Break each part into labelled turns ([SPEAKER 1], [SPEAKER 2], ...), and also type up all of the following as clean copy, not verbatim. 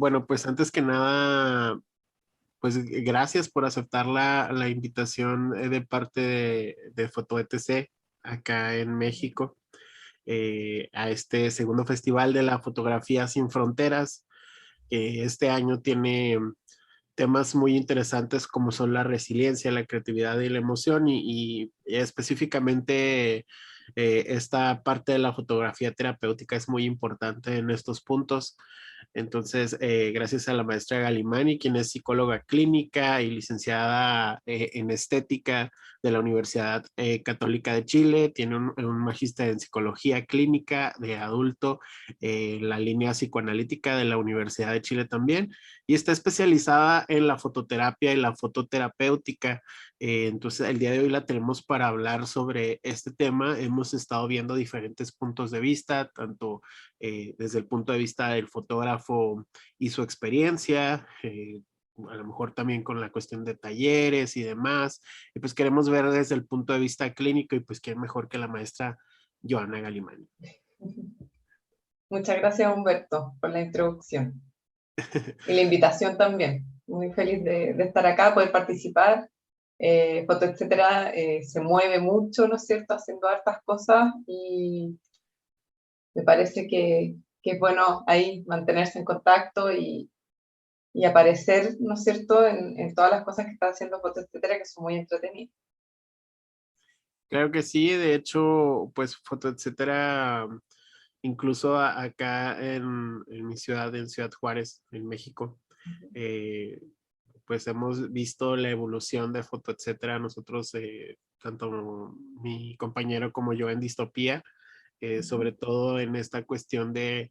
[SPEAKER 1] Bueno, pues antes que nada, pues gracias por aceptar la invitación de parte de Foto ETC acá en México, a este segundo festival de la fotografía sin fronteras, que este año tiene temas muy interesantes como son la resiliencia, la creatividad y la emoción y específicamente esta parte de la fotografía terapéutica es muy importante en estos puntos. Entonces, gracias a la maestra Galimani, quien es psicóloga clínica y licenciada en estética de la Universidad Católica de Chile, tiene un magíster en psicología clínica de adulto, la línea psicoanalítica de la Universidad de Chile también, y está especializada en la fototerapia y la fototerapéutica. Entonces, el día de hoy la tenemos para hablar sobre este tema. Hemos estado viendo diferentes puntos de vista, tanto desde el punto de vista del fotógrafo y su experiencia, a lo mejor también con la cuestión de talleres y demás. Y pues queremos ver desde el punto de vista clínico y pues quién mejor que la maestra Joana Galimani.
[SPEAKER 2] Muchas gracias, Humberto, por la introducción y la invitación también. Muy feliz de estar acá, poder participar. Foto, etcétera, se mueve mucho, ¿no es cierto?, haciendo hartas cosas y me parece que es bueno ahí mantenerse en contacto y aparecer, ¿no es cierto?, en todas las cosas que está haciendo Foto, etcétera, que son muy entretenidas.
[SPEAKER 1] Claro que sí, de hecho, pues Foto Etcétera, incluso acá en mi ciudad, en Ciudad Juárez, en México, eh, pues hemos visto la evolución de Foto Etcétera. Nosotros, tanto mi compañero como yo en Distopía, sobre todo en esta cuestión de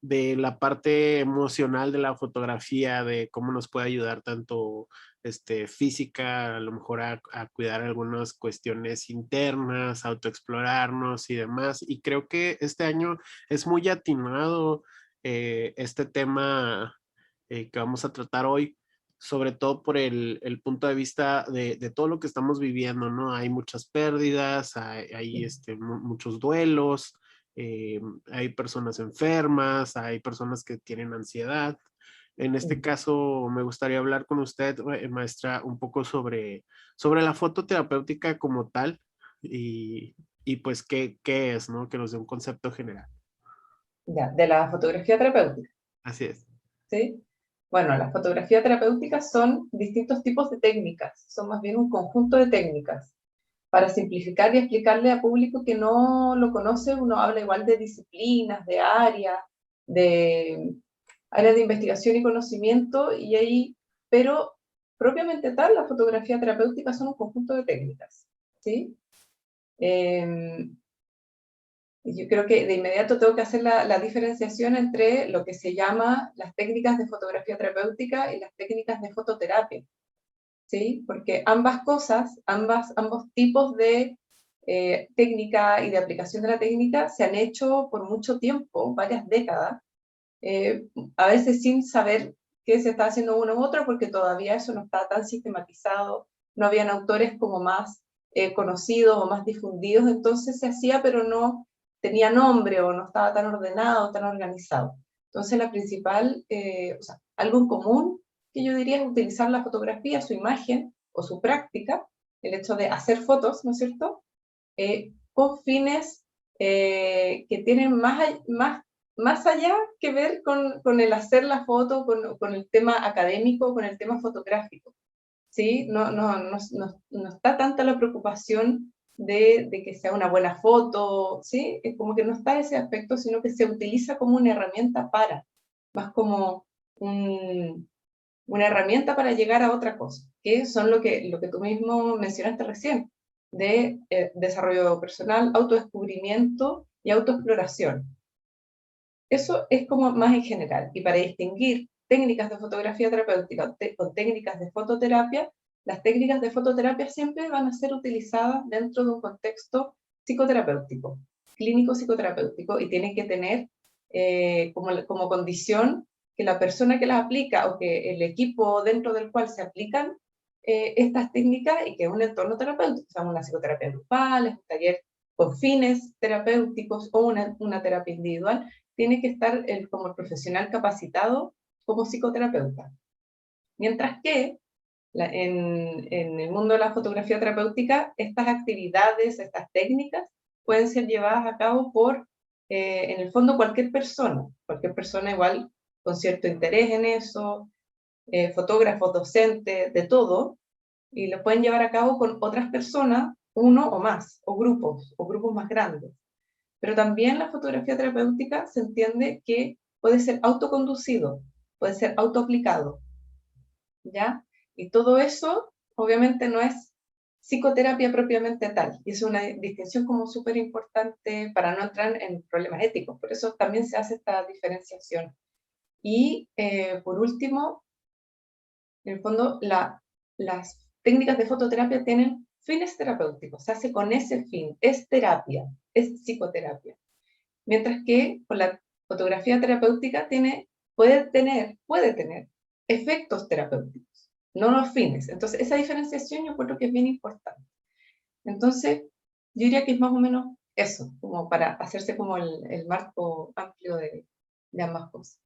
[SPEAKER 1] la parte emocional de la fotografía, de cómo nos puede ayudar tanto física, a lo mejor a cuidar algunas cuestiones internas, autoexplorarnos y demás. Y creo que este año es muy atinado este tema que vamos a tratar hoy, sobre todo por el punto de vista de todo lo que estamos viviendo, ¿no? Hay muchas pérdidas, hay muchos duelos, eh, hay personas enfermas, hay personas que tienen ansiedad. En este caso, me gustaría hablar con usted, maestra, un poco sobre la fototerapéutica como tal y pues qué es, ¿no? Que nos dé un concepto general.
[SPEAKER 2] Ya, de la fotografía terapéutica,
[SPEAKER 1] Así es.
[SPEAKER 2] ¿sí? Bueno, las fotografías terapéuticas son distintos tipos de técnicas, son más bien un conjunto de técnicas. Para simplificar y explicarle a público que no lo conoce, uno habla igual de disciplinas, de áreas de investigación y conocimiento, y ahí, pero propiamente tal, la fotografía terapéutica son un conjunto de técnicas, ¿sí? Yo creo que de inmediato tengo que hacer la diferenciación entre lo que se llama las técnicas de fotografía terapéutica y las técnicas de fototerapia, ¿sí? Porque ambas cosas, ambos tipos de técnica y de aplicación de la técnica se han hecho por mucho tiempo, varias décadas, eh, a veces sin saber qué se está haciendo uno u otro, porque todavía eso no está tan sistematizado, no habían autores como más conocidos o más difundidos, entonces se hacía, pero no tenía nombre o no estaba tan ordenado, tan organizado. Entonces la principal, o sea, algo en común que yo diría es utilizar la fotografía, su imagen o su práctica, el hecho de hacer fotos, ¿no es cierto?, con fines que tienen más allá que ver con el hacer la foto, con el tema académico, con el tema fotográfico, ¿sí? No está tanta la preocupación de que sea una buena foto, ¿sí? Es como que no está ese aspecto, sino que se utiliza como una herramienta más como una herramienta para llegar a otra cosa, que son lo que tú mismo mencionaste recién, de desarrollo personal, autodescubrimiento y autoexploración. Eso es como más en general. Y para distinguir técnicas de fotografía terapéutica con técnicas de fototerapia, las técnicas de fototerapia siempre van a ser utilizadas dentro de un contexto psicoterapéutico, clínico psicoterapéutico, y tienen que tener como condición que la persona que las aplica o que el equipo dentro del cual se aplican estas técnicas y que es un entorno terapéutico, o sea, una psicoterapia grupal, es un taller con fines terapéuticos o una terapia individual, tiene que estar como el profesional capacitado como psicoterapeuta. Mientras que en el mundo de la fotografía terapéutica, estas actividades, estas técnicas, pueden ser llevadas a cabo por, en el fondo, cualquier persona igual con cierto interés en eso, fotógrafos, docentes, de todo, y lo pueden llevar a cabo con otras personas, uno o más, o grupos más grandes. Pero también la fotografía terapéutica se entiende que puede ser autoconducido, puede ser autoaplicado, ¿ya? Y todo eso, obviamente, no es psicoterapia propiamente tal, y es una distinción como súper importante para no entrar en problemas éticos, por eso también se hace esta diferenciación. Y por último, en el fondo, las técnicas de fototerapia tienen fines terapéuticos, se hace con ese fin, es terapia, es psicoterapia. Mientras que con la fotografía terapéutica puede tener efectos terapéuticos, no los fines. Entonces, esa diferenciación yo creo que es bien importante. Entonces, yo diría que es más o menos eso, como para hacerse como el marco amplio de ambas cosas.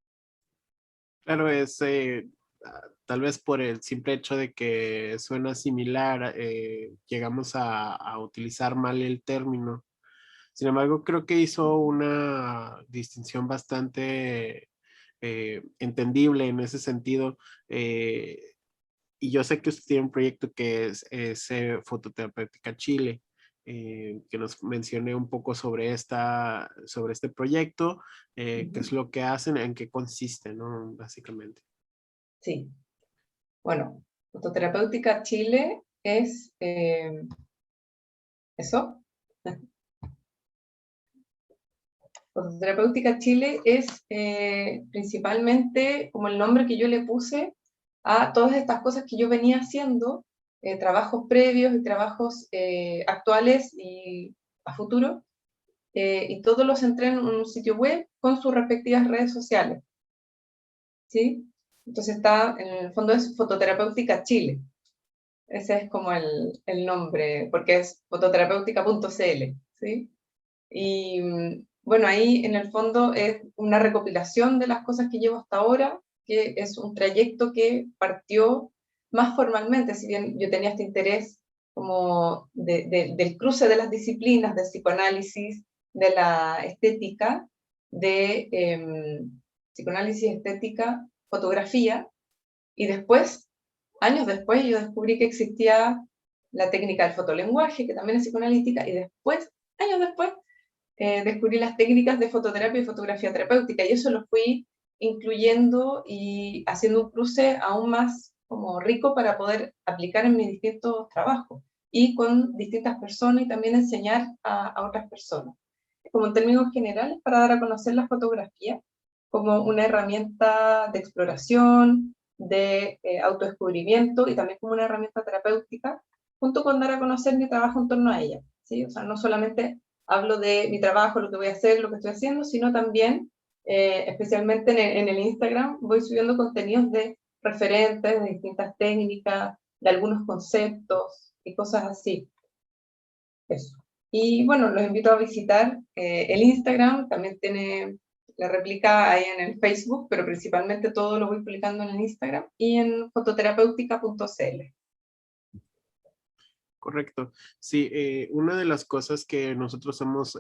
[SPEAKER 1] Claro, tal vez por el simple hecho de que suena similar, llegamos a utilizar mal el término. Sin embargo, creo que hizo una distinción bastante entendible en ese sentido. Y yo sé que usted tiene un proyecto que es Fototerapéutica Chile, que nos mencione un poco sobre este proyecto, qué es lo que hacen, en qué consiste, ¿no? Básicamente.
[SPEAKER 2] Sí, bueno, Fototerapéutica Chile es eso. Fototerapéutica Chile es principalmente como el nombre que yo le puse a todas estas cosas que yo venía haciendo, trabajos previos y trabajos actuales y a futuro, y todos los centré en un sitio web con sus respectivas redes sociales, ¿sí? Entonces en el fondo es Fototerapéutica Chile, ese es como el nombre, porque es fototerapéutica.cl, ¿sí? Y bueno, ahí en el fondo es una recopilación de las cosas que llevo hasta ahora, que es un trayecto que partió más formalmente, si bien yo tenía este interés como del cruce de las disciplinas, del psicoanálisis, de la estética, de psicoanálisis, estética, fotografía, y después, años después, yo descubrí que existía la técnica del fotolenguaje, que también es psicoanalítica, y después, años después, descubrí las técnicas de fototerapia y fotografía terapéutica, y eso lo fui incluyendo y haciendo un cruce aún más como rico para poder aplicar en mis distintos trabajos y con distintas personas y también enseñar a otras personas. Como en términos generales, para dar a conocer la fotografía como una herramienta de exploración, de autodescubrimiento y también como una herramienta terapéutica, junto con dar a conocer mi trabajo en torno a ella, ¿sí? O sea, no solamente hablo de mi trabajo, lo que voy a hacer, lo que estoy haciendo, sino también, especialmente en el Instagram, voy subiendo contenidos de referentes, de distintas técnicas, de algunos conceptos y cosas así. Eso. Y bueno, los invito a visitar el Instagram, también tiene la réplica ahí en el Facebook, pero principalmente todo lo voy publicando en el Instagram y en fototerapéutica.cl.
[SPEAKER 1] Correcto. Sí, una de las cosas que nosotros hemos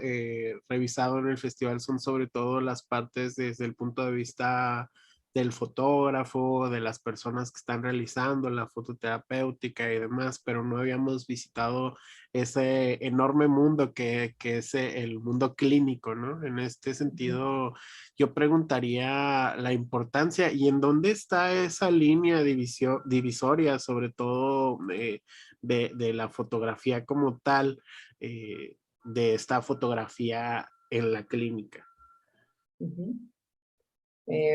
[SPEAKER 1] revisado en el festival son sobre todo las partes desde el punto de vista del fotógrafo, de las personas que están realizando la fototerapéutica y demás, pero no habíamos visitado ese enorme mundo que es el mundo clínico, ¿no? En este sentido, yo preguntaría la importancia y en dónde está esa línea divisoria, sobre todo de la fotografía como tal, de esta fotografía en la clínica.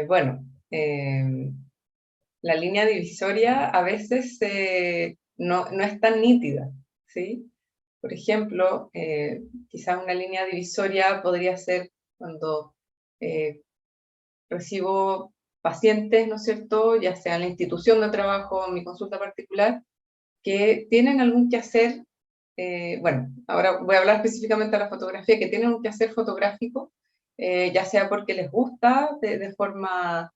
[SPEAKER 2] Bueno, la línea divisoria a veces no es tan nítida, ¿sí? Por ejemplo, quizás una línea divisoria podría ser cuando recibo pacientes, ¿no es cierto?, ya sea en la institución de trabajo, en mi consulta particular, que tienen algún quehacer, bueno, ahora voy a hablar específicamente de la fotografía, que tienen un quehacer fotográfico, ya sea porque les gusta de forma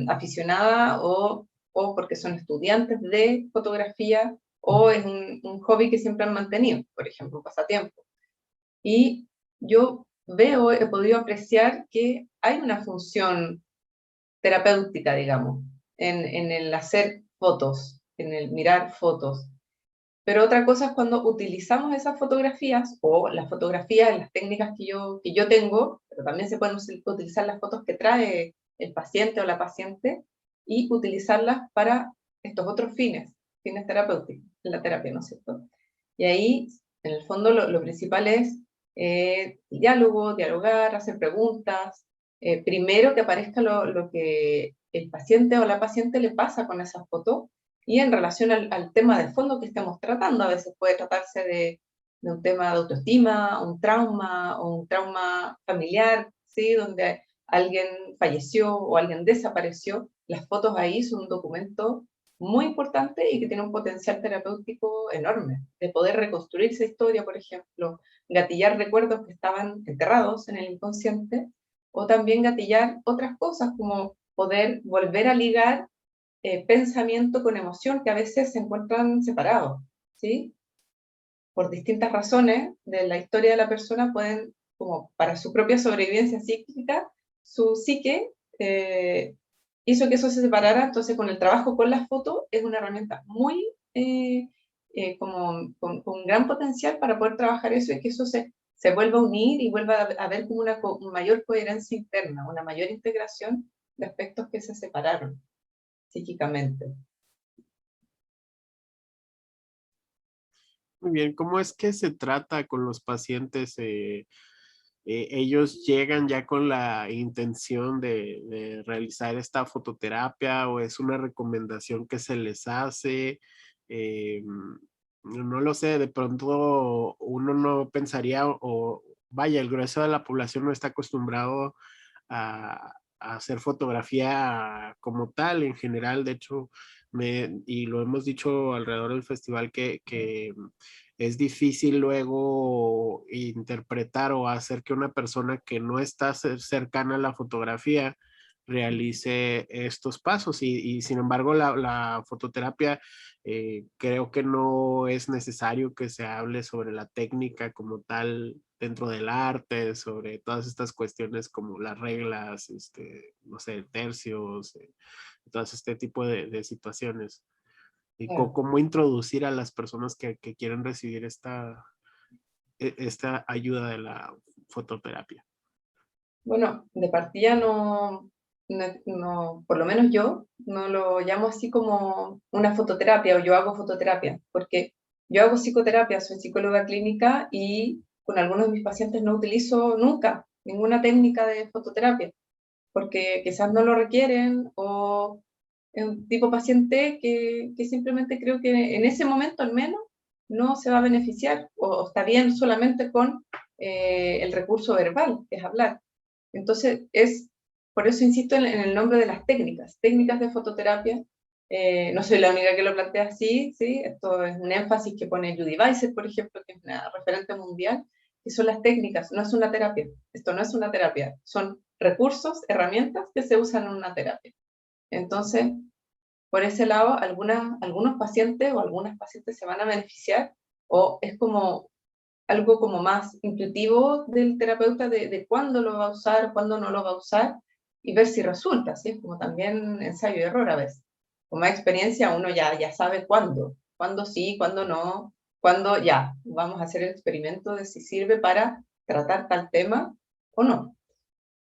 [SPEAKER 2] aficionada o porque son estudiantes de fotografía o es un hobby que siempre han mantenido, por ejemplo, un pasatiempo. Y yo he podido apreciar que hay una función terapéutica, digamos, en el hacer fotos, en el mirar fotos. Pero otra cosa es cuando utilizamos esas fotografías o las fotografías, las técnicas que yo tengo, pero también se pueden utilizar las fotos que trae el paciente o la paciente y utilizarlas para estos otros fines terapéuticos, en la terapia, ¿no es cierto? Y ahí, en el fondo, lo principal es dialogar, hacer preguntas, primero que aparezca lo que el paciente o la paciente le pasa con esa foto y en relación al tema de fondo que estemos tratando. A veces puede tratarse de un tema de autoestima, un trauma o un trauma familiar, ¿sí? Donde alguien falleció o alguien desapareció. Las fotos ahí son un documento muy importante y que tiene un potencial terapéutico enorme, de poder reconstruir esa historia, por ejemplo, gatillar recuerdos que estaban enterrados en el inconsciente, o también gatillar otras cosas, como poder volver a ligar pensamiento con emoción, que a veces se encuentran separados, ¿sí? Por distintas razones de la historia de la persona pueden, como para su propia sobrevivencia psíquica, su psique hizo que eso se separara. Entonces con el trabajo con las fotos es una herramienta muy, con gran potencial para poder trabajar eso y que eso se vuelva a unir y vuelva a haber como una mayor coherencia interna, una mayor integración de aspectos que se separaron psíquicamente.
[SPEAKER 1] Muy bien, ¿cómo es que se trata con los pacientes? ¿Ellos llegan ya con la intención de realizar esta fototerapia o es una recomendación que se les hace? No lo sé, de pronto uno no pensaría o vaya, el grueso de la población no está acostumbrado a hacer fotografía como tal en general. De hecho, y lo hemos dicho alrededor del festival que es difícil luego interpretar o hacer que una persona que no está cercana a la fotografía realice estos pasos y sin embargo la fototerapia creo que no es necesario que se hable sobre la técnica como tal dentro del arte, sobre todas estas cuestiones como las reglas, no sé, tercios, todo este tipo de situaciones. Y
[SPEAKER 2] Claro.
[SPEAKER 1] cómo introducir a las personas que quieren recibir esta ayuda de la fototerapia.
[SPEAKER 2] Bueno, de partida por lo menos yo, no lo llamo así como una fototerapia o yo hago fototerapia, porque yo hago psicoterapia, soy psicóloga clínica y con algunos de mis pacientes no utilizo nunca ninguna técnica de fototerapia, porque quizás no lo requieren o es un tipo de paciente que simplemente creo que en ese momento al menos no se va a beneficiar o está bien solamente con el recurso verbal, que es hablar. Entonces, por eso insisto en el nombre de las técnicas de fototerapia. No soy la única que lo plantea así, ¿sí? Esto es un énfasis que pone Judy Weiser, por ejemplo, que es una referente mundial, que son las técnicas, no es una terapia. Esto no es una terapia, son recursos, herramientas que se usan en una terapia. Entonces, por ese lado, algunos pacientes o algunas pacientes se van a beneficiar o es como algo como más intuitivo del terapeuta de cuándo lo va a usar, cuándo no lo va a usar y ver si resulta, ¿sí? Es como también ensayo y error a veces. Con más experiencia uno ya sabe cuándo sí, cuándo no, cuándo ya, vamos a hacer el experimento de si sirve para tratar tal tema o no.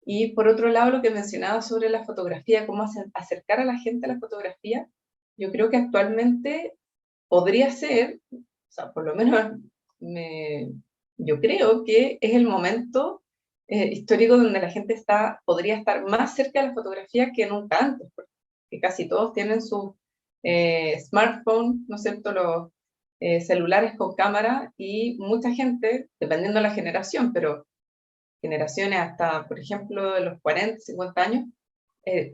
[SPEAKER 2] Y por otro lado, lo que mencionaba sobre la fotografía, cómo acercar a la gente a la fotografía, yo creo que actualmente podría ser, o sea, por lo menos yo creo que es el momento histórico donde la gente podría estar más cerca de la fotografía que nunca antes, porque casi todos tienen su smartphone, ¿no es cierto?, los celulares con cámara y mucha gente, dependiendo de la generación, pero generaciones hasta, por ejemplo, de los 40, 50 años,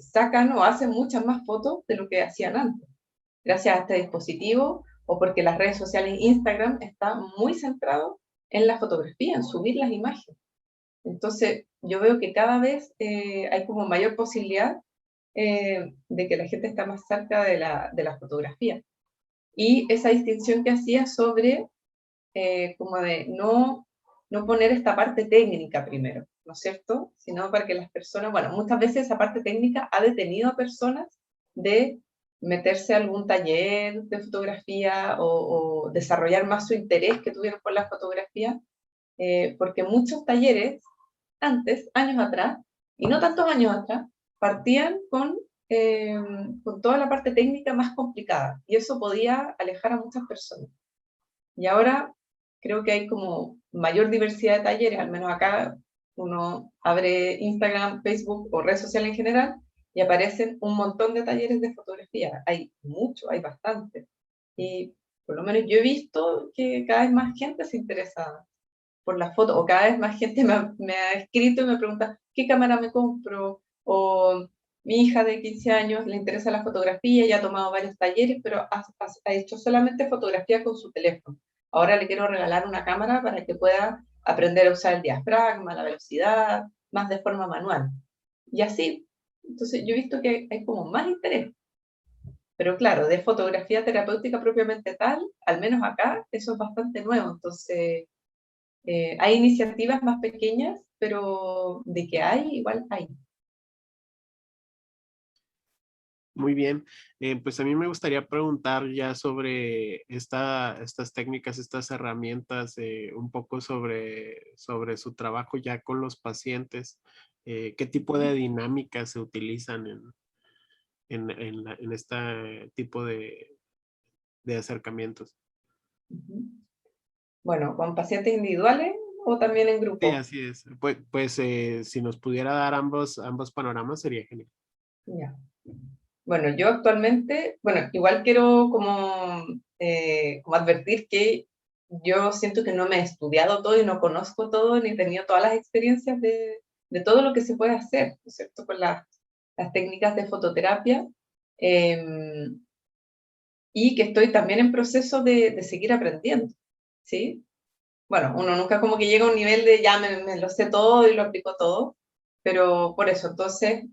[SPEAKER 2] sacan o hacen muchas más fotos de lo que hacían antes, gracias a este dispositivo o porque las redes sociales, Instagram, está muy centrado en la fotografía, en subir las imágenes. Entonces, yo veo que cada vez hay como mayor posibilidad de que la gente está más cerca de la fotografía. Y esa distinción que hacía sobre como de no poner esta parte técnica primero, ¿no es cierto? Sino para que las personas, bueno, muchas veces esa parte técnica ha detenido a personas de meterse a algún taller de fotografía o desarrollar más su interés que tuvieron por la fotografía, porque muchos talleres antes, años atrás, y no tantos años atrás, partían con toda la parte técnica más complicada, y eso podía alejar a muchas personas. Y ahora creo que hay como mayor diversidad de talleres, al menos acá uno abre Instagram, Facebook o redes sociales en general, y aparecen un montón de talleres de fotografía. Hay mucho, hay bastante. Y por lo menos yo he visto que cada vez más gente se interesa por la foto, o cada vez más gente me ha escrito y me pregunta, ¿qué cámara me compro? O mi hija de 15 años le interesa la fotografía y ha tomado varios talleres, pero ha hecho solamente fotografía con su teléfono. Ahora le quiero regalar una cámara para que pueda aprender a usar el diafragma, la velocidad, más de forma manual. Y así, entonces yo he visto que hay como más interés. Pero claro, de fotografía terapéutica propiamente tal, al menos acá, eso es bastante nuevo. Entonces, hay iniciativas más pequeñas, pero de que hay, igual hay.
[SPEAKER 1] Muy bien, pues a mí me gustaría preguntar ya sobre estas técnicas, estas herramientas, un poco sobre su trabajo ya con los pacientes. ¿Qué tipo de dinámicas se utilizan en este tipo de acercamientos?
[SPEAKER 2] Bueno, ¿con pacientes individuales o también en
[SPEAKER 1] Sí,
[SPEAKER 2] grupo?
[SPEAKER 1] así es. Pues, si nos pudiera dar ambos panoramas sería genial.
[SPEAKER 2] Ya. Bueno, yo actualmente, bueno, igual quiero como advertir que yo siento que no me he estudiado todo y no conozco todo, ni he tenido todas las experiencias de todo lo que se puede hacer, ¿no es cierto? Con las técnicas de fototerapia. Y que estoy también en proceso de seguir aprendiendo, ¿sí? Bueno, uno nunca como que llega a un nivel de ya me lo sé todo y lo aplico todo, pero por eso, entonces,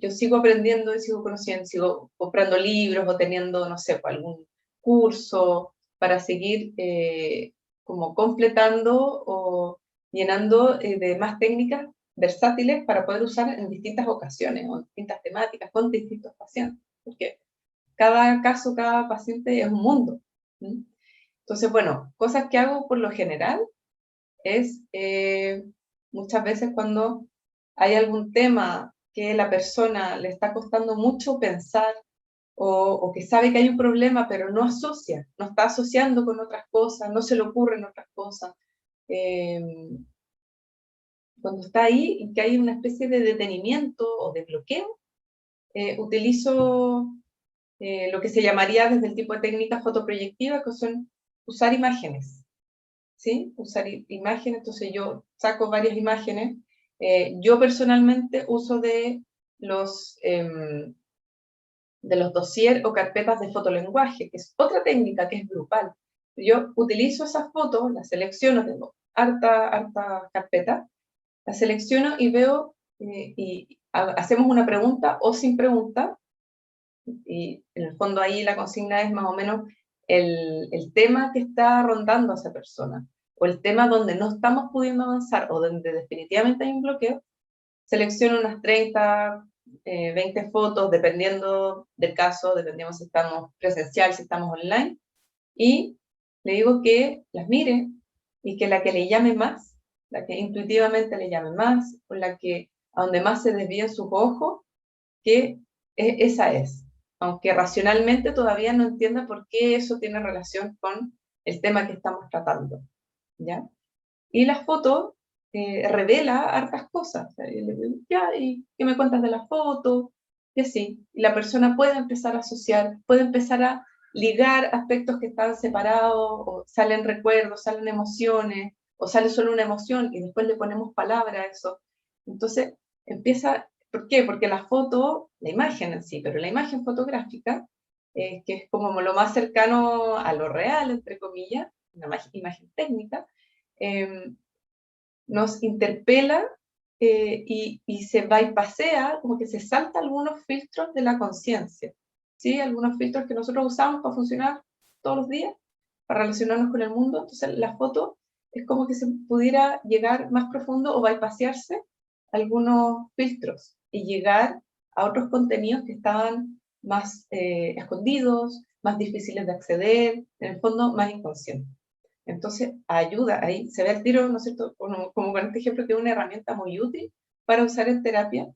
[SPEAKER 2] yo sigo aprendiendo y sigo conociendo, sigo comprando libros o teniendo, no sé, pues, algún curso para seguir como completando o llenando de más técnicas versátiles para poder usar en distintas ocasiones o en distintas temáticas con distintos pacientes, porque cada caso, cada paciente es un mundo. ¿Sí? Entonces, bueno, cosas que hago por lo general es muchas veces cuando hay algún tema que la persona le está costando mucho pensar o que sabe que hay un problema pero no asocia, no está asociando con otras cosas, no se le ocurren otras cosas. Eh, Cuando está ahí y que hay una especie de detenimiento o de bloqueo, utilizo lo que se llamaría desde el tipo de técnicas fotoproyectivas, que son usar imágenes, ¿sí? Usar imágenes, entonces yo saco varias imágenes. Yo personalmente uso de los dossier o carpetas de fotolenguaje, que es otra técnica que es grupal. Yo utilizo esas fotos, las selecciono, tengo harta carpeta, las selecciono y veo, y hacemos una pregunta o sin pregunta, y en el fondo ahí la consigna es más o menos el tema que está rondando a esa persona, o el tema donde no estamos pudiendo avanzar, o donde definitivamente hay un bloqueo. Selecciono unas 30, 20 fotos, dependiendo del caso, dependiendo si estamos presencial, si estamos online, y le digo que las mire, y que la que le llame más, la que intuitivamente le llame más, o la que a donde más se desvíen sus ojos, que esa es, aunque racionalmente todavía no entienda por qué eso tiene relación con el tema que estamos tratando, ¿ya? Y la foto revela hartas cosas, o sea, ya, ¿y qué me cuentas de la foto? Y así, y la persona puede empezar a asociar, puede empezar a ligar aspectos que están separados, o salen recuerdos, salen emociones, o sale solo una emoción y después le ponemos palabra a eso. Entonces, empieza, ¿por qué? Porque la foto, la imagen en sí, pero la imagen fotográfica, que es como lo más cercano a lo real, entre comillas, una imagen técnica, nos interpela y se bypassea, como que se salta algunos filtros de la conciencia, ¿sí? Algunos filtros que nosotros usamos para funcionar todos los días, para relacionarnos con el mundo. Entonces la foto es como que se pudiera llegar más profundo o bypassearse algunos filtros y llegar a otros contenidos que estaban más escondidos, más difíciles de acceder, en el fondo más inconscientes. Entonces, ayuda, ahí se ve el tiro, ¿no es cierto? Como con este ejemplo, que es una herramienta muy útil para usar en terapia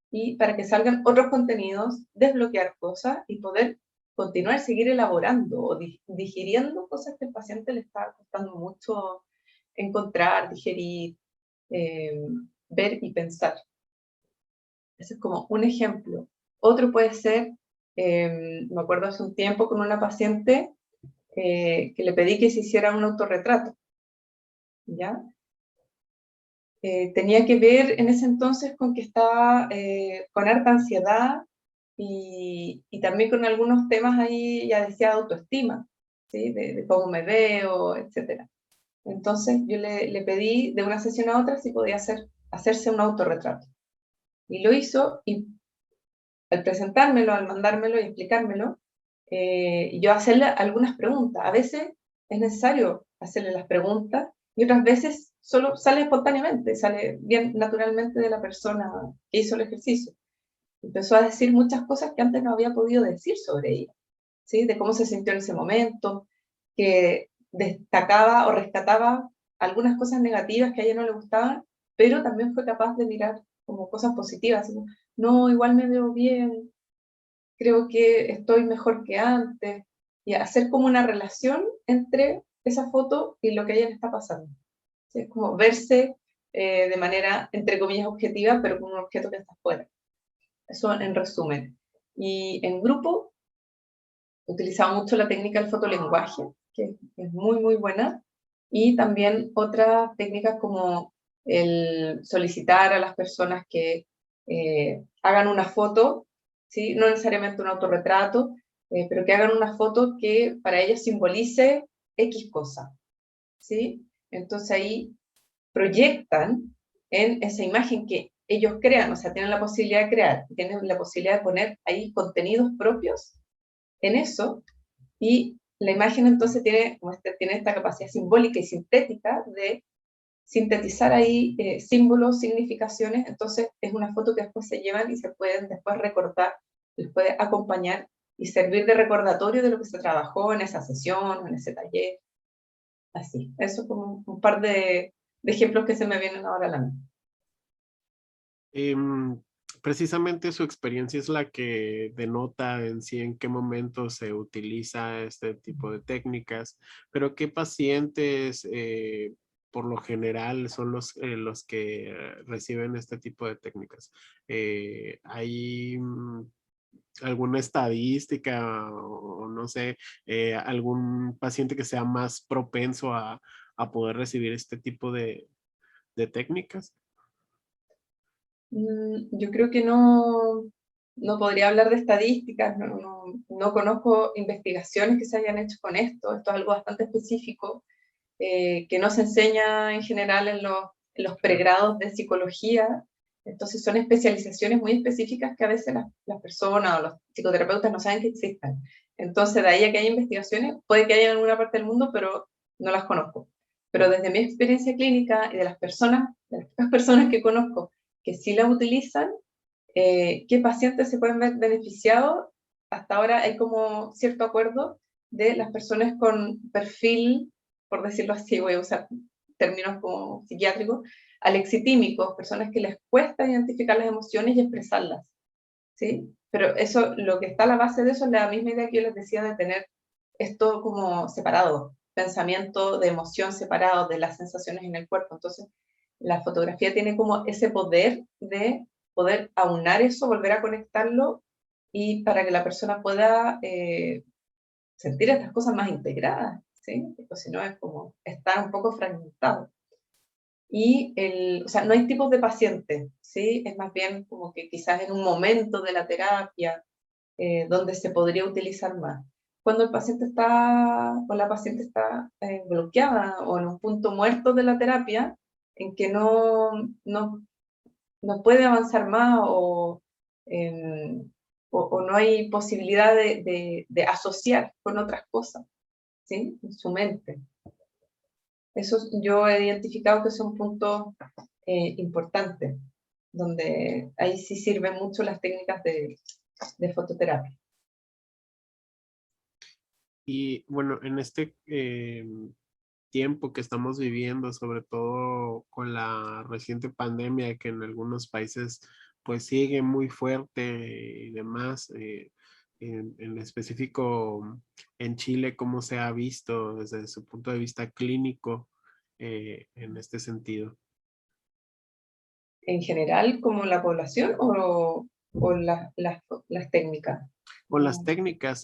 [SPEAKER 2] y para que salgan otros contenidos, desbloquear cosas y poder continuar, seguir elaborando o digiriendo cosas que al paciente le está costando mucho encontrar, digerir, eh, ver y pensar. Ese es como un ejemplo. Otro puede ser, me acuerdo hace un tiempo con una paciente que le pedí que se hiciera un autorretrato, ¿ya? Tenía que ver en ese entonces con que estaba con harta ansiedad y también con algunos temas ahí, ya decía, de autoestima, ¿sí? De cómo me veo, etc. Entonces yo le pedí de una sesión a otra si podía hacerse un autorretrato. Y lo hizo, y al presentármelo, al mandármelo y explicármelo, yo hacerle algunas preguntas. A veces es necesario hacerle las preguntas y otras veces solo sale espontáneamente, sale bien naturalmente de la persona que hizo el ejercicio. Empezó a decir muchas cosas que antes no había podido decir sobre ella, ¿sí? De cómo se sintió en ese momento, que destacaba o rescataba algunas cosas negativas que a ella no le gustaban, pero también fue capaz de mirar como cosas positivas, como, no, igual me veo bien, creo que estoy mejor que antes, y hacer como una relación entre esa foto y lo que a ella le está pasando. ¿Sí? Es como verse de manera, entre comillas, objetiva, pero con un objeto que está afuera. Eso en resumen. Y en grupo, utilizaba mucho la técnica del fotolenguaje, que es muy, muy buena, y también otras técnicas como el solicitar a las personas que hagan una foto, ¿sí? No necesariamente un autorretrato, pero que hagan una foto que para ellos simbolice X cosa, ¿sí? Entonces ahí proyectan en esa imagen que ellos crean, o sea, tienen la posibilidad de crear, tienen la posibilidad de poner ahí contenidos propios en eso, y la imagen entonces tiene esta capacidad simbólica y sintética de sintetizar ahí símbolos, significaciones. Entonces es una foto que después se llevan y se pueden después recortar, les puede acompañar y servir de recordatorio de lo que se trabajó en esa sesión, en ese taller. Así, eso como un par de ejemplos que se me vienen ahora a la mente.
[SPEAKER 1] Em, Precisamente su experiencia es la que denota en sí en qué momento se utiliza este tipo de técnicas, pero qué pacientes por lo general son los que reciben este tipo de técnicas. ¿Hay alguna estadística o no sé, algún paciente que sea más propenso a poder recibir este tipo de técnicas?
[SPEAKER 2] Yo creo que no podría hablar de estadísticas, no conozco investigaciones que se hayan hecho con esto. Esto es algo bastante específico que no se enseña en general en los pregrados de psicología. Entonces son especializaciones muy específicas que a veces las personas o los psicoterapeutas no saben que existan. Entonces de ahí a que haya investigaciones, puede que haya en alguna parte del mundo, pero no las conozco. Pero desde mi experiencia clínica y de las pocas personas que conozco que sí la utilizan, ¿qué pacientes se pueden ver beneficiados? Hasta ahora hay como cierto acuerdo de las personas con perfil, por decirlo así, voy a usar términos como psiquiátricos, alexitímicos, personas que les cuesta identificar las emociones y expresarlas, ¿sí? Pero eso, lo que está a la base de eso es la misma idea que yo les decía de tener esto como separado, pensamiento de emoción separado de las sensaciones en el cuerpo. Entonces, la fotografía tiene como ese poder de poder aunar eso, volver a conectarlo y para que la persona pueda sentir estas cosas más integradas, ¿sí? Porque si no es como estar un poco fragmentado. Y o sea, no hay tipos de pacientes, ¿sí? Es más bien como que quizás en un momento de la terapia donde se podría utilizar más. Cuando el paciente está o la paciente está bloqueada o en un punto muerto de la terapia, en que no no puede avanzar más o no hay posibilidad de asociar con otras cosas, ¿sí? En su mente. Eso yo he identificado que son puntos importantes, donde ahí sí sirven mucho las técnicas de fototerapia.
[SPEAKER 1] Y bueno, en este tiempo que estamos viviendo, sobre todo con la reciente pandemia que en algunos países pues sigue muy fuerte y demás, en específico en Chile, ¿cómo se ha visto desde su punto de vista clínico en este sentido?
[SPEAKER 2] ¿En general, como la población o las técnicas?
[SPEAKER 1] Con las técnicas,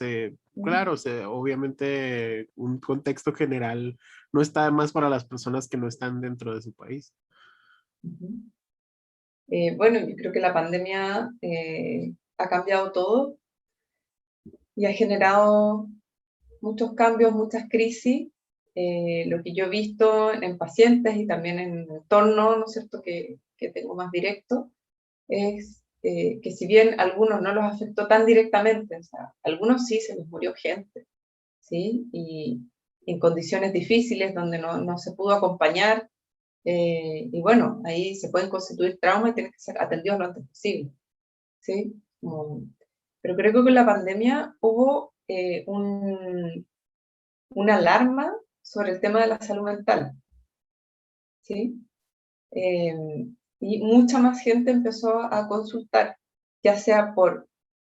[SPEAKER 2] Mm.
[SPEAKER 1] claro, obviamente un contexto general no está de más para las personas que no están dentro de su país.
[SPEAKER 2] Ujú. Bueno, yo creo que la pandemia ha cambiado todo y ha generado muchos cambios, muchas crisis. Lo que yo he visto en pacientes y también en el entorno, ¿no es cierto?, que tengo más directo, es que si bien a algunos no los afectó tan directamente, o sea, a algunos sí se les murió gente, ¿sí? Y en condiciones difíciles donde no se pudo acompañar, y bueno, ahí se pueden constituir traumas y tienen que ser atendidos lo antes posible, ¿sí? Pero creo que con la pandemia hubo una alarma sobre el tema de la salud mental, ¿sí? Eh, y mucha más gente empezó a consultar, ya sea por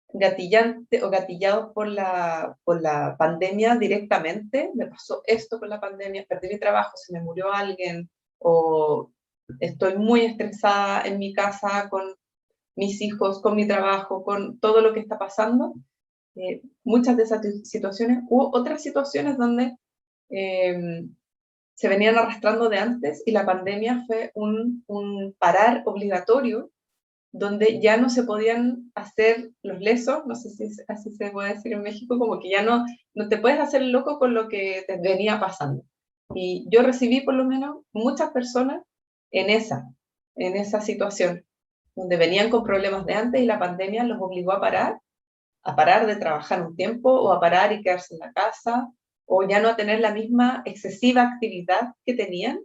[SPEAKER 2] gatillante o gatillados por la pandemia directamente, me pasó esto con la pandemia, perdí mi trabajo, se me murió alguien, o estoy muy estresada en mi casa con mis hijos, con mi trabajo, con todo lo que está pasando. Muchas de esas situaciones, hubo otras situaciones donde eh, se venían arrastrando de antes y la pandemia fue un parar obligatorio donde ya no se podían hacer los lesos, no sé si así se puede decir en México, como que ya no te puedes hacer loco con lo que te venía pasando. Y yo recibí por lo menos muchas personas en esa situación, donde venían con problemas de antes y la pandemia los obligó a parar de trabajar un tiempo o a parar y quedarse en la casa, o ya no a tener la misma excesiva actividad que tenían,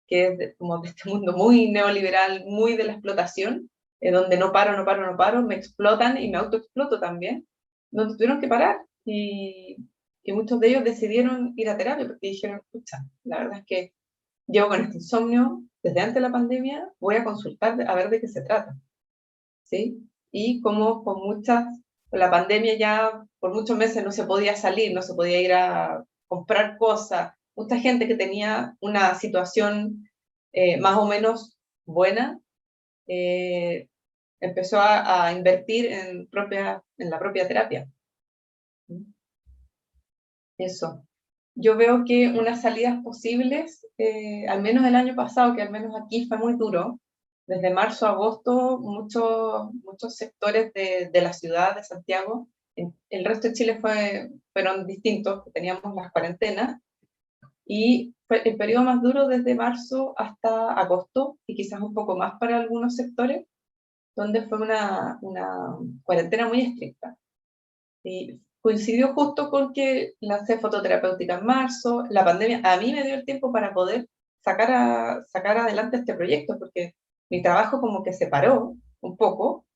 [SPEAKER 2] que es como de este mundo muy neoliberal, muy de la explotación, donde no paro, no paro, no paro, me explotan y me autoexploto también, donde tuvieron que parar y muchos de ellos decidieron ir a terapia porque dijeron, escucha, la verdad es que llevo con este insomnio desde antes de la pandemia, voy a consultar a ver de qué se trata, ¿sí? Y como con la pandemia ya por muchos meses no se podía salir, no se podía ir a comprar cosas, mucha gente que tenía una situación más o menos buena, eh, empezó a invertir en la propia terapia. Eso. Yo veo que unas salidas posibles, al menos el año pasado, que al menos aquí fue muy duro, desde marzo a agosto, muchos sectores de la ciudad de Santiago, el resto de Chile fueron distintos, teníamos las cuarentenas, y fue el periodo más duro desde marzo hasta agosto, y quizás un poco más para algunos sectores, donde fue una cuarentena muy estricta. Y coincidió justo con que lancé fototerapéutica en marzo, la pandemia a mí me dio el tiempo para poder sacar adelante este proyecto, porque mi trabajo como que se paró un poco,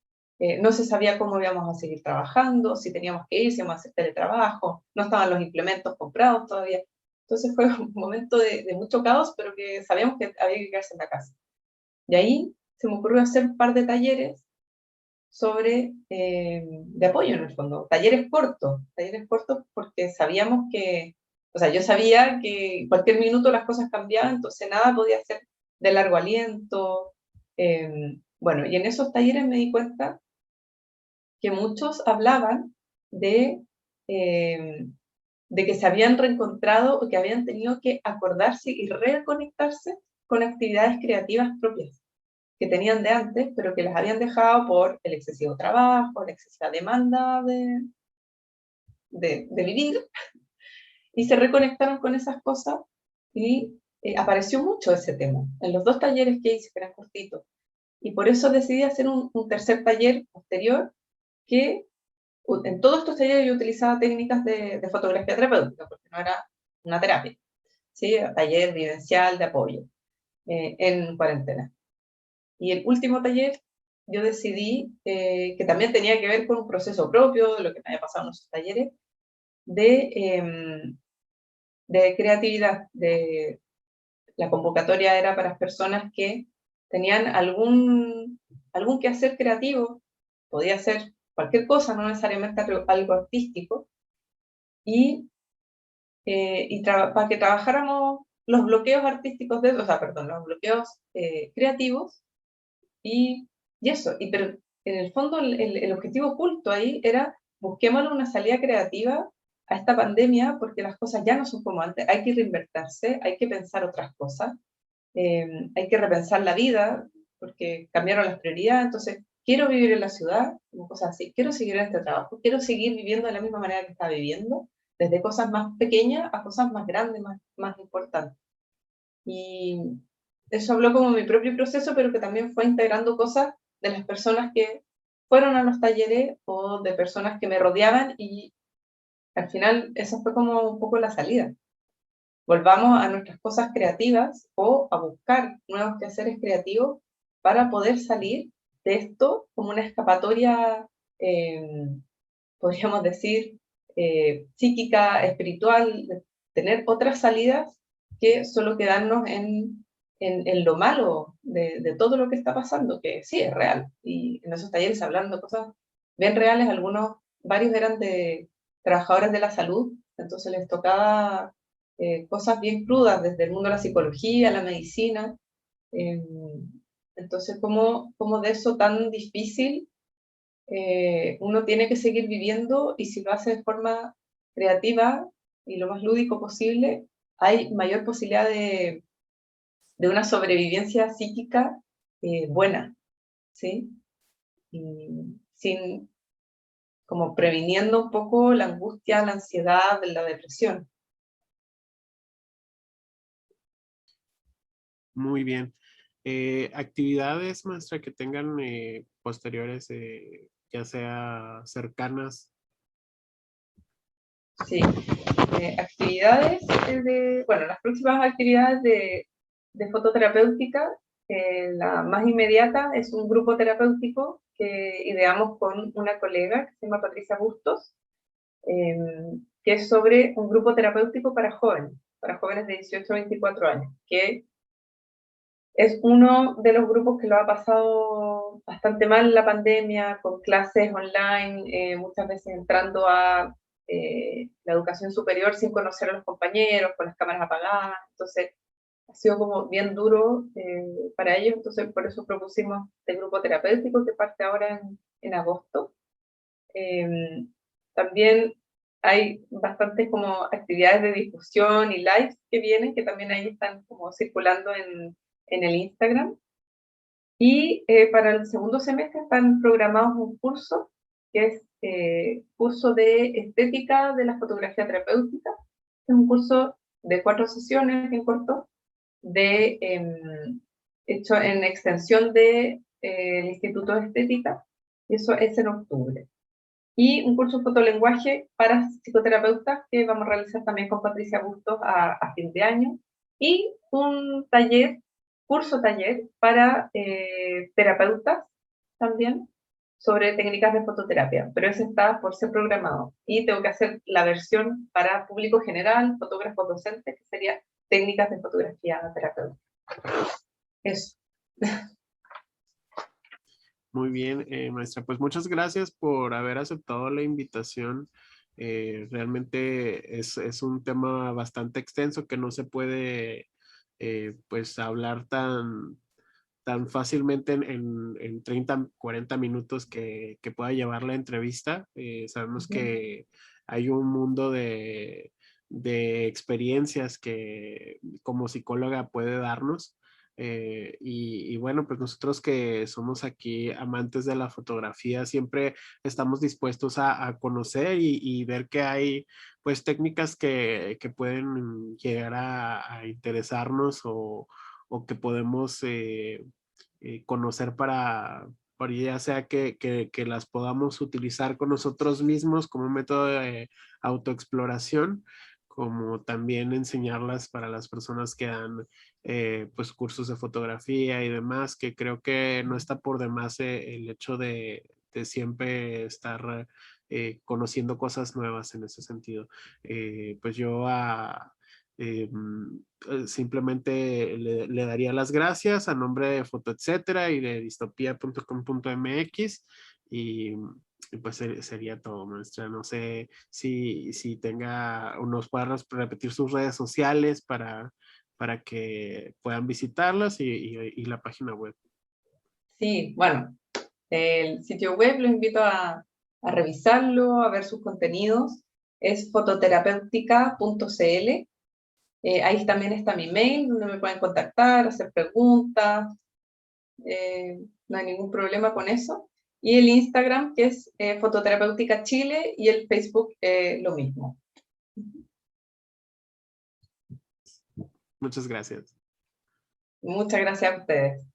[SPEAKER 2] no se sabía cómo íbamos a seguir trabajando, si teníamos que ir, si íbamos a hacer teletrabajo, no estaban los implementos comprados todavía. Entonces fue un momento de mucho caos, pero que sabíamos que había que quedarse en la casa. Y ahí se me ocurrió hacer un par de talleres de apoyo en el fondo, talleres cortos porque sabíamos que, o sea, yo sabía que en cualquier minuto las cosas cambiaban, entonces nada podía ser de largo aliento. Bueno, y en esos talleres me di cuenta que muchos hablaban eh, de que se habían reencontrado o que habían tenido que acordarse y reconectarse con actividades creativas propias que tenían de antes, pero que las habían dejado por el excesivo trabajo, la excesiva demanda de vivir, y se reconectaron con esas cosas y apareció mucho ese tema. En los dos talleres que hice, que eran cortitos, Y por eso decidí hacer un tercer taller posterior, que en todos estos talleres yo utilizaba técnicas de fotografía terapéutica, porque no era una terapia, ¿sí? Taller vivencial de apoyo en cuarentena. Y el último taller yo decidí, que también tenía que ver con un proceso propio, de lo que me había pasado en esos talleres, de creatividad. La convocatoria era para personas que tenían algún quehacer creativo, podía ser cualquier cosa, no necesariamente algo artístico, y, para que trabajáramos los bloqueos artísticos o sea, perdón, los bloqueos creativos, y eso, pero en el fondo el objetivo oculto ahí era busquémosle una salida creativa a esta pandemia, porque las cosas ya no son como antes, hay que reinvertirse, hay que pensar otras cosas, hay que repensar la vida, porque cambiaron las prioridades, entonces quiero vivir en la ciudad, como cosas así, quiero seguir en este trabajo, quiero seguir viviendo de la misma manera que estaba viviendo, desde cosas más pequeñas a cosas más grandes, más importantes. Y eso habló como mi propio proceso, pero que también fue integrando cosas de las personas que fueron a los talleres o de personas que me rodeaban, y al final eso fue como un poco la salida. Volvamos a nuestras cosas creativas o a buscar nuevos quehaceres creativos para poder salir de esto como una escapatoria, eh, podríamos decir, psíquica, espiritual, de tener otras salidas que solo quedarnos en lo malo de todo lo que está pasando, que sí es real. Y en esos talleres hablando de cosas bien reales, varios eran de trabajadores de la salud, entonces les tocaba cosas bien crudas desde el mundo de la psicología, la medicina. eh, entonces, ¿cómo de eso tan difícil uno tiene que seguir viviendo, y si lo hace de forma creativa y lo más lúdico posible, hay mayor posibilidad de una sobrevivencia psíquica buena, ¿sí? Y sin, como previniendo un poco la angustia, la ansiedad, la depresión.
[SPEAKER 1] Muy bien. Actividades, maestra, que tengan posteriores, ya sea cercanas.
[SPEAKER 2] Sí. Actividades bueno, las próximas actividades de fototerapéutica, la más inmediata es un grupo terapéutico que ideamos con una colega que se llama Patricia Bustos, eh, que es sobre un grupo terapéutico para jóvenes de 18 a 24 años, que es uno de los grupos que lo ha pasado bastante mal en la pandemia, con clases online, muchas veces entrando a la educación superior sin conocer a los compañeros, con las cámaras apagadas. Entonces, ha sido como bien duro para ellos. Entonces, por eso propusimos este grupo terapéutico que parte ahora en agosto. Eh, También hay bastantes como actividades de difusión y lives que vienen, que también ahí están como circulando en el Instagram. Y para el segundo semestre están programados un curso, que es curso de estética de la fotografía terapéutica. Es un curso de 4 sesiones, bien corto, hecho en extensión del Instituto de Estética, y eso es en octubre. Y un curso de fotolenguaje para psicoterapeutas que vamos a realizar también con Patricia Bustos a fin de año. Y un curso taller para terapeutas también, sobre técnicas de fototerapia, pero ese está por ser programado. Y tengo que hacer la versión para público general, fotógrafos docentes, que sería técnicas de fotografía terapéutica. Eso.
[SPEAKER 1] Muy bien, maestra. Pues muchas gracias por haber aceptado la invitación. Realmente es un tema bastante extenso que no se puede pues hablar tan fácilmente en 30, 40 minutos que pueda llevar la entrevista. Sabemos que hay un mundo de experiencias que como psicóloga puede darnos. Y bueno, pues nosotros que somos aquí amantes de la fotografía, siempre estamos dispuestos a conocer y ver que hay pues técnicas que pueden llegar a interesarnos o que podemos conocer para ya sea que las podamos utilizar con nosotros mismos como un método de autoexploración, como también enseñarlas para las personas que dan pues cursos de fotografía y demás, que creo que no está por demás el hecho de siempre estar conociendo cosas nuevas en ese sentido. Pues yo simplemente le daría las gracias a nombre de Foto Etcétera y de distopía.com.mx y pues sería todo, maestra. No sé si tenga unos puedas repetir sus redes sociales para que puedan visitarlas y la página web.
[SPEAKER 2] Sí, bueno, el sitio web lo invito a revisarlo, a ver sus contenidos. Es fototerapeutica.cl. Ahí también está mi mail, donde me pueden contactar, hacer preguntas. No hay ningún problema con eso. Y el Instagram, que es Fototerapéutica Chile, y el Facebook, lo mismo.
[SPEAKER 1] Muchas gracias.
[SPEAKER 2] Muchas gracias a ustedes.